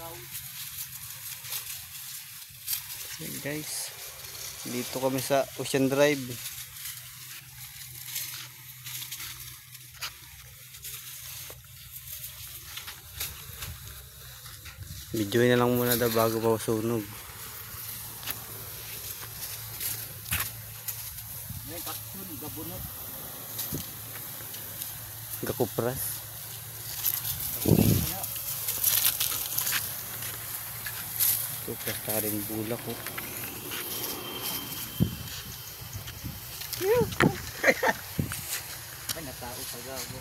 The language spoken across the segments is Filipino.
Hey guys, dito kami sa Ocean Drive. Video na lang muna daw bago pa sunog. Gakupras. Ito pa rin bulak ko. Ay, natao sa gago.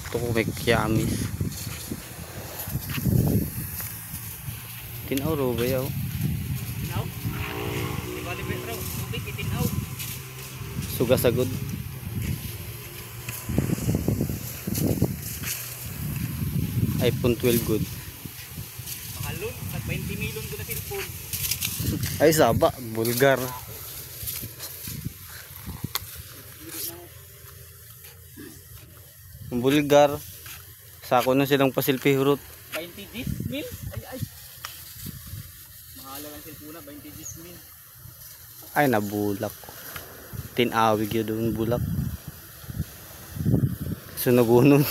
Ito ko may kiamis. Tinaw ro ba yaw? Tinaw? Di ba di Petro? Tubig itinaw. Suga sagod. iPhone 12 good. Mahalon, tag 20 milyon ko na cellphone. Ay saba, bulgar. Bulgar. Sako na silang pasilpi hurot. 20 Gs mil? Ay. Mahala lang cellphone na, 20 Gs mil. Ay nabulak. Tinawig yun doon bulak. Sunagunon.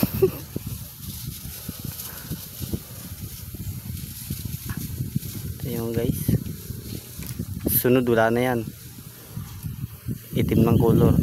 Ayun guys, sunod wala na yan, itim ng color.